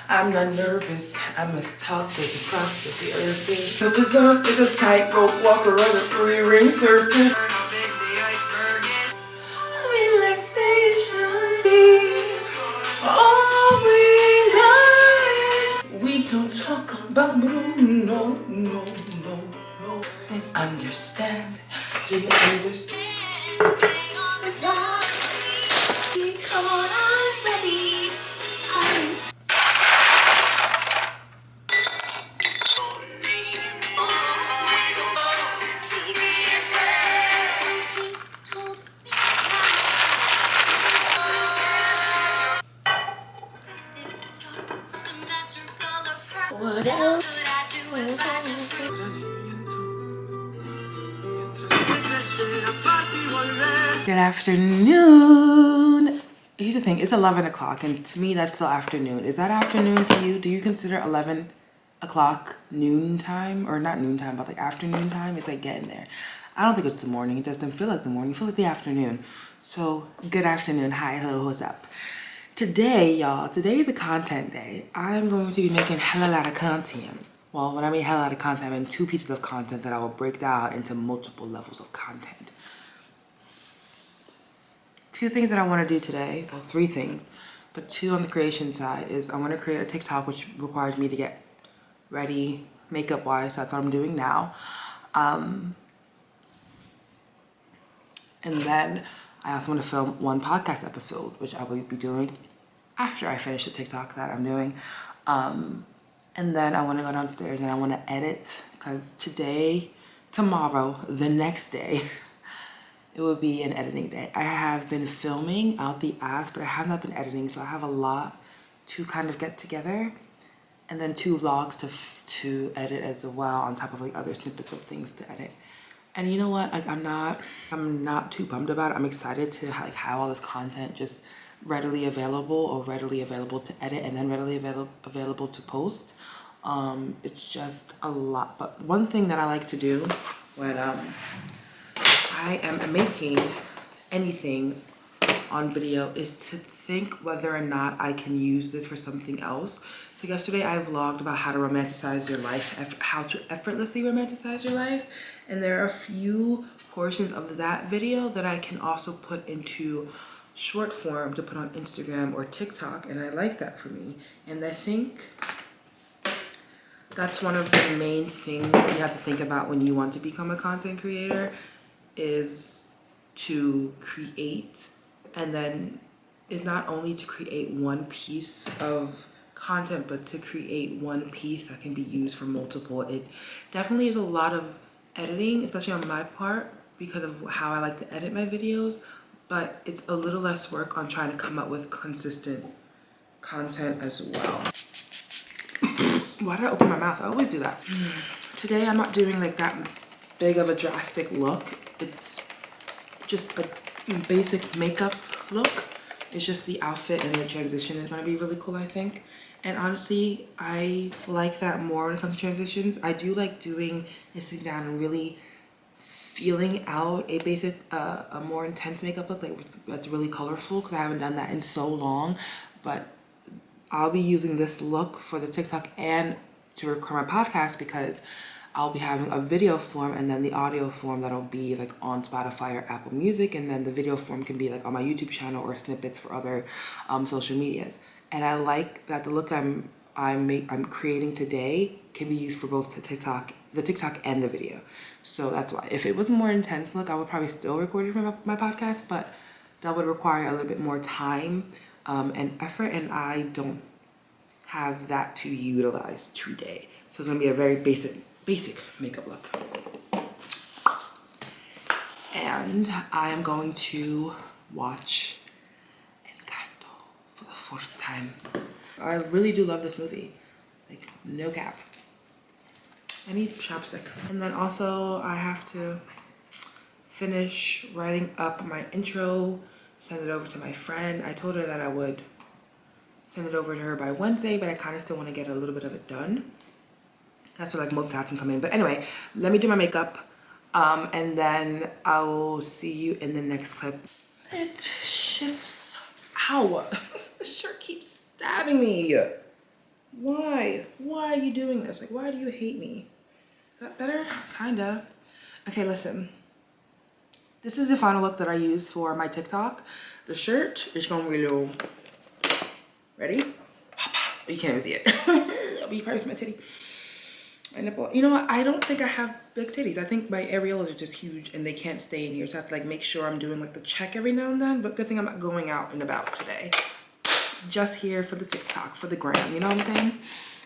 I'm not nervous, I'm as tough as the crust of the earth is. The berserk is a tightrope walker on a three-ring circus. Relaxation. All we don't talk about blue, no, no, no, no. And understand, do you understand? What else? Good afternoon. Here's the thing, it's 11 o'clock and to me that's still afternoon. Is that afternoon to you? Do you consider 11 o'clock noon time? Or not noon time, but like afternoon time? It's like getting there. I don't think it's the morning. It doesn't feel like the morning. It feels like the afternoon. So good afternoon. Hi, hello, what's up? Today, y'all, today is a content day. I'm going to be making hella lot of content. Well, when I mean hella lot of content, I mean 2 pieces of content that I will break down into multiple levels of content. 2 things that I want to do today, well 3 things, but 2 on the creation side is I want to create a TikTok which requires me to get ready makeup wise. That's what I'm doing now. And then I also want to film 1 podcast episode, which I will be doing after I finish the TikTok that I'm doing. And then I want to go downstairs and I want to edit because tomorrow, the next day, it will be an editing day. I have been filming out the ass, but I have not been editing, so I have a lot to kind of get together. And then 2 vlogs to edit as well, on top of like other snippets of things to edit. And you know what? Like I'm not too bummed about it. I'm excited to like have all this content just readily available or readily available to edit and then readily available to post. It's just a lot. But one thing that I like to do when I am making anything on video is to think whether or not I can use this for something else. So yesterday I vlogged about how to romanticize your life, how to effortlessly romanticize your life. And there are a few portions of that video that I can also put into short form to put on Instagram or TikTok. And I like that for me. And I think that's one of the main things that you have to think about when you want to become a content creator is to create, and then is not only to create 1 piece of content, but to create 1 piece that can be used for multiple. It definitely is a lot of editing, especially on my part, because of how I like to edit my videos, but it's a little less work on trying to come up with consistent content as well. Why did I open my mouth? I always do that. Today I'm not doing like that big of a drastic look. It's just a basic makeup look. It's just the outfit and the transition is going to be really cool, I think. And honestly, I like that more when it comes to transitions. I do like doing and sitting down and really feeling out a basic, a more intense makeup look like that's really colorful, because I haven't done that in so long. But I'll be using this look for the TikTok and to record my podcast because I'll be having a video form and then the audio form that'll be like on Spotify or Apple Music, and then the video form can be like on my YouTube channel or snippets for other social medias. And I like that the look I'm creating today can be used for both the TikTok and the video. So that's why. If it was a more intense look, I would probably still record it for my podcast, but that would require a little bit more time and effort, and I don't have that to utilize today. So it's gonna be a very basic makeup look. And I am going to watch Encanto for the 4th time. I really do love this movie, like no cap. I need chapstick. And then also I have to finish writing up my intro, send it over to my friend. I told her that I would send it over to her by Wednesday, but I kind of still want to get a little bit of it done. That's where like multitasking come in. But anyway, let me do my makeup and then I'll see you in the next clip. It shifts. Ow! The shirt keeps stabbing me. Why? Why are you doing this? Like, why do you hate me? Is that better? Kinda. Okay, listen. This is the final look that I use for my TikTok. The shirt is gonna be a little... Ready? You can't even see it. But you probably see my titty. My nipple. You know what? I don't think I have big titties. I think my areolas are just huge and they can't stay in here. So I have to like make sure I'm doing like the check every now and then. But good thing I'm not going out and about today. Just here for the TikTok, for the gram, you know what I'm saying?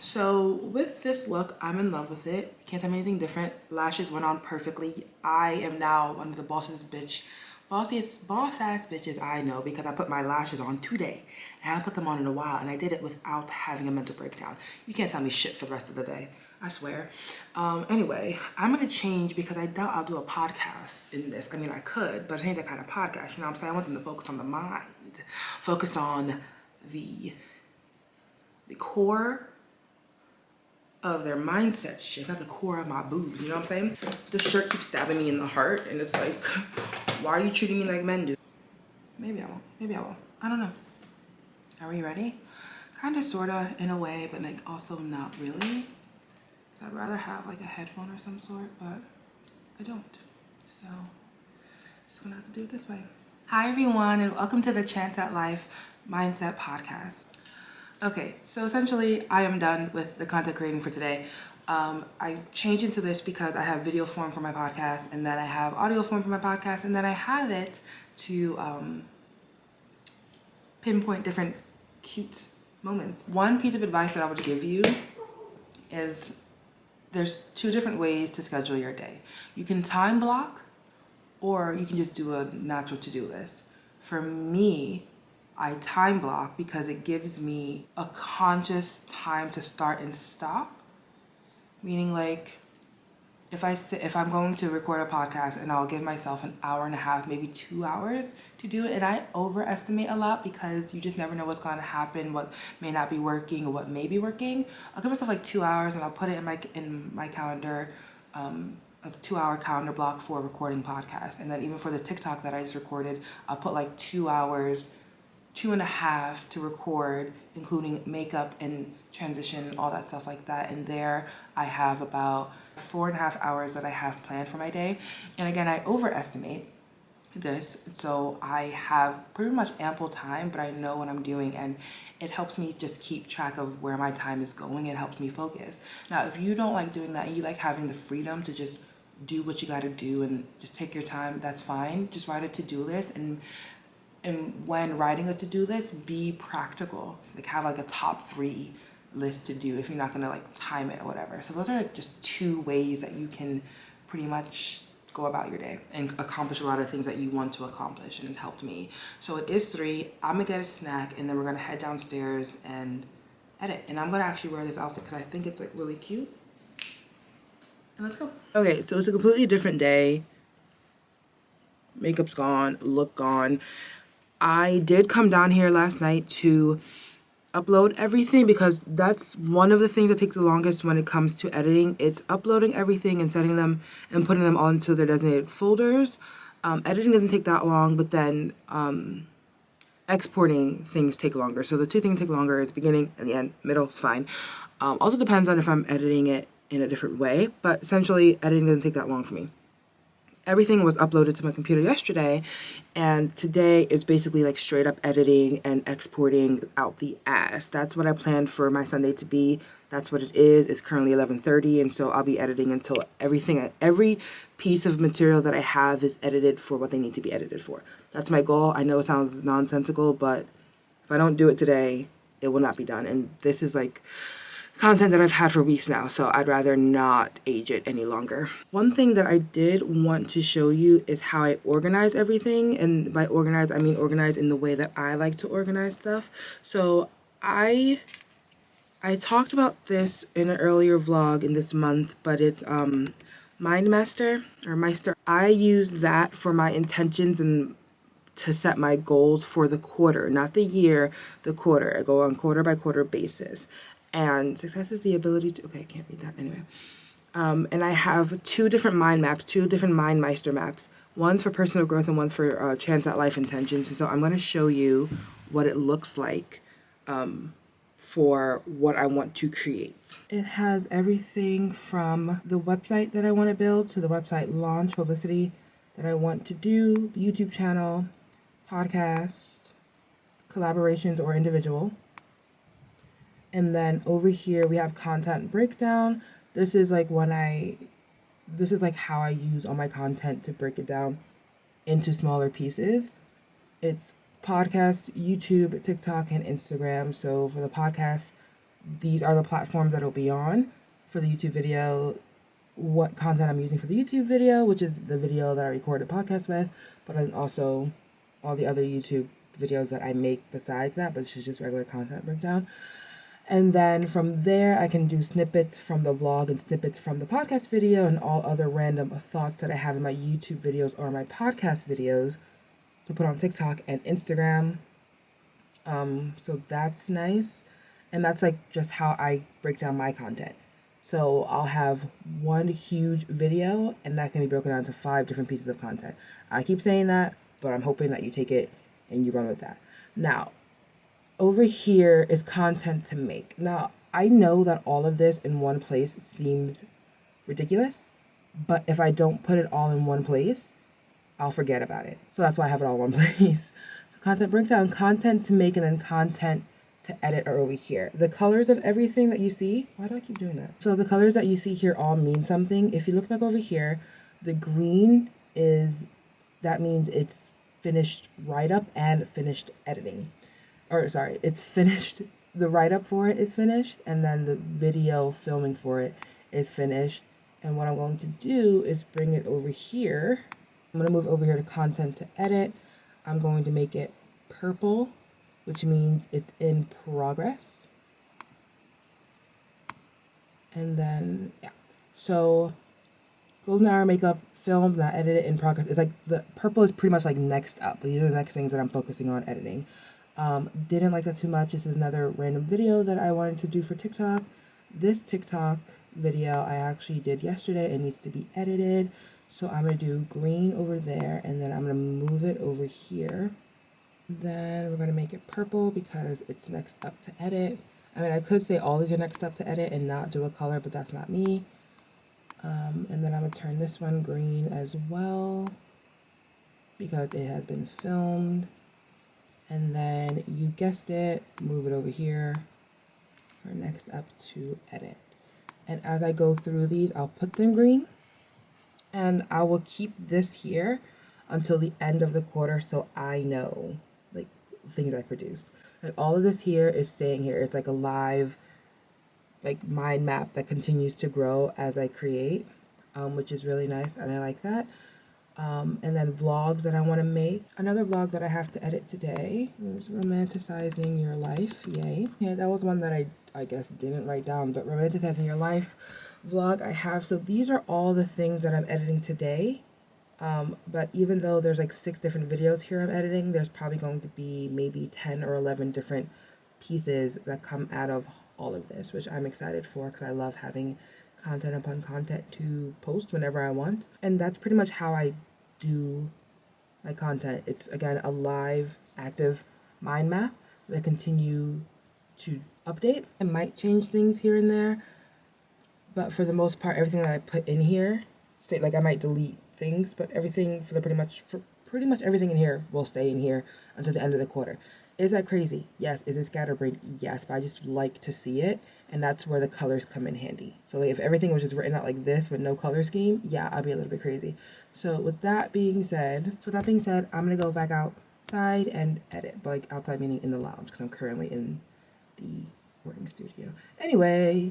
So with this look, I'm in love with it. Can't tell me anything different. Lashes went on perfectly. I am now one of the boss ass bitches I know because I put my lashes on today. I haven't put them on in a while and I did it without having a mental breakdown. You can't tell me shit for the rest of the day. I swear. Anyway, I'm gonna change because I doubt I'll do a podcast in this. I mean, I could, but it ain't that kind of podcast, you know what I'm saying? I want them to focus on the mind. Focus on the core of their mindset shit, not the core of my boobs, you know what I'm saying? This shirt keeps stabbing me in the heart and it's like, why are you treating me like men do? Maybe I won't, maybe I will. I don't know. Are we ready? Kinda, sorta, in a way, but like also not really. I'd rather have like a headphone or some sort, but I don't. So, just gonna have to do it this way. Hi everyone and welcome to the Chance at Life Mindset Podcast. Okay, so essentially I am done with the content creating for today. I changed into this because I have video form for my podcast and then I have audio form for my podcast and then I have it to pinpoint different cute moments. One piece of advice that I would give you is there's two different ways to schedule your day. You can time block or you can just do a natural to-do list. For me, I time block because it gives me a conscious time to start and stop. Meaning like if I'm going to record a podcast and I'll give myself an hour and a half, maybe 2 hours to do it, and I overestimate a lot because you just never know what's going to happen, what may not be working or what may be working. I'll give myself like 2 hours and I'll put it in my calendar, a 2-hour calendar block for recording podcasts. And then even for the TikTok that I just recorded, I'll put like 2 hours, 2.5 to record, including makeup and transition, all that stuff like that. And there I have about 4.5 hours that I have planned for my day. And again, I overestimate this, so I have pretty much ample time, but I know what I'm doing and it helps me just keep track of where my time is going. It helps me focus. Now, if you don't like doing that, you like having the freedom to just do what you got to do and just take your time, that's fine. Just write a to-do list and when writing a to-do list, be practical. Like have like a top 3 list to do if you're not gonna like time it or whatever. So those are like just 2 ways that you can pretty much go about your day and accomplish a lot of things that you want to accomplish, and it helped me. So it is 3. I'm gonna get a snack and then we're gonna head downstairs and edit. And I'm gonna actually wear this outfit because I think it's like really cute. And let's go. Okay, so it's a completely different day. Makeup's gone, look gone. I did come down here last night to upload everything because that's one of the things that takes the longest when it comes to editing. It's uploading everything and setting them and putting them all into their designated folders. Editing doesn't take that long, but then exporting things take longer. So the 2 things take longer. It's beginning and the end. Middle is fine. Also depends on if I'm editing it in a different way, but essentially editing doesn't take that long for me. Everything was uploaded to my computer yesterday, and today is basically like straight up editing and exporting out the ass. That's what I planned for my Sunday to be. That's what it is. It's currently 11:30, and so I'll be editing until every piece of material that I have is edited for what they need to be edited for. That's my goal. I know it sounds nonsensical, but if I don't do it today, it will not be done. And this is like content that I've had for weeks now, so I'd rather not age it any longer. One thing that I did want to show you is how I organize everything, and by organize I mean organize in the way that I like to organize stuff. So I talked about this in an earlier vlog in this month, but it's MindMaster or Meister. I use that for my intentions and to set my goals for the quarter, not the year, the quarter. I go on quarter by quarter basis. And success is the ability to, okay, I can't read that anyway. And I have 2 different mind maps, 2 different MindMeister maps. One's for personal growth and one's for Chance at Life intentions. And so I'm going to show you what it looks like for what I want to create. It has everything from the website that I want to build to the website launch publicity that I want to do, the YouTube channel, podcast, collaborations or individual. And then over here we have content breakdown. This is like how I use all my content to break it down into smaller pieces. It's podcast, YouTube, TikTok, and Instagram. So for the podcast, these are the platforms that it'll be on. For the YouTube video, what content I'm using for the YouTube video, which is the video that I recorded a podcast with, but then also all the other YouTube videos that I make besides that, but it's just regular content breakdown. And then from there, I can do snippets from the vlog and snippets from the podcast video and all other random thoughts that I have in my YouTube videos or my podcast videos to put on TikTok and Instagram. So that's nice. And that's like just how I break down my content. So I'll have one huge video and that can be broken down into 5 different pieces of content. I keep saying that, but I'm hoping that you take it and you run with that. Now, over here is content to make. Now, I know that all of this in one place seems ridiculous, but if I don't put it all in one place, I'll forget about it. So that's why I have it all in one place. So content breakdown, content to make, and then content to edit are over here. The colors of everything that you see, why do I keep doing that? So the colors that you see here all mean something. If you look back over here, the green that means it's finished write-up and finished editing. It's finished, the write-up for it is finished, and then the video filming for it is finished. And what I'm going to do is bring it over here. I'm going to move over here to content to edit. I'm going to make it purple, which means it's in progress. And then, yeah. So, golden hour makeup, filmed, not edited, in progress. It's like the purple is pretty much like next up. These are the next things that I'm focusing on editing. Didn't like that too much. This is another random video that I wanted to do for TikTok. This TikTok video I actually did yesterday. It needs to be edited. So I'm going to do green over there, and then I'm going to move it over here. Then we're going to make it purple because it's next up to edit. I mean, I could say all these are next up to edit and not do a color, but that's not me. And then I'm going to turn this one green as well because it has been filmed. And then you guessed it, move it over here for next up to edit. And as I go through these, I'll put them green. And I will keep this here until the end of the quarter so I know, like, things I produced. Like, all of this here is staying here. It's like a live, like, mind map that continues to grow as I create, which is really nice, and I like that. And then vlogs that I want to make. Another vlog that I have to edit today is romanticizing your life. Yay. Yeah, that was one that I guess didn't write down, but romanticizing your life vlog I have. So these are all the things that I'm editing today. But even though there's like 6 different videos here I'm editing, there's probably going to be maybe 10 or 11 different pieces that come out of all of this, which I'm excited for because I love having content upon content to post whenever I want. And that's pretty much how I do my content. It's, again, a live, active mind map that I continue to update. I might change things here and there, but for the most part, everything that I put in here, say, like, I might delete things, but everything for pretty much everything in here will stay in here until the end of the quarter. Is that crazy? Yes. Is it scatterbrained? Yes, but I just like to see it, and that's where the colors come in handy. So like if everything was just written out like this with no color scheme, yeah, I'd be a little bit crazy. So with that being said, I'm gonna go back outside and edit, but like outside meaning in the lounge because I'm currently in the recording studio. Anyway.